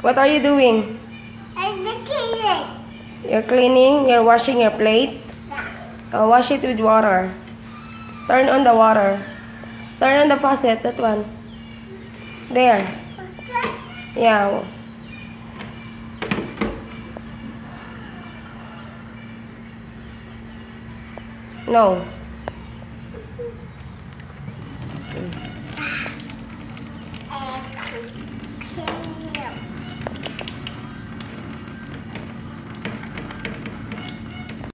What are you doing? I'm cleaning. You're cleaning? You're washing your plate? Wash it with water. Turn on the water. Turn on the faucet, that one. There. Yeah. No.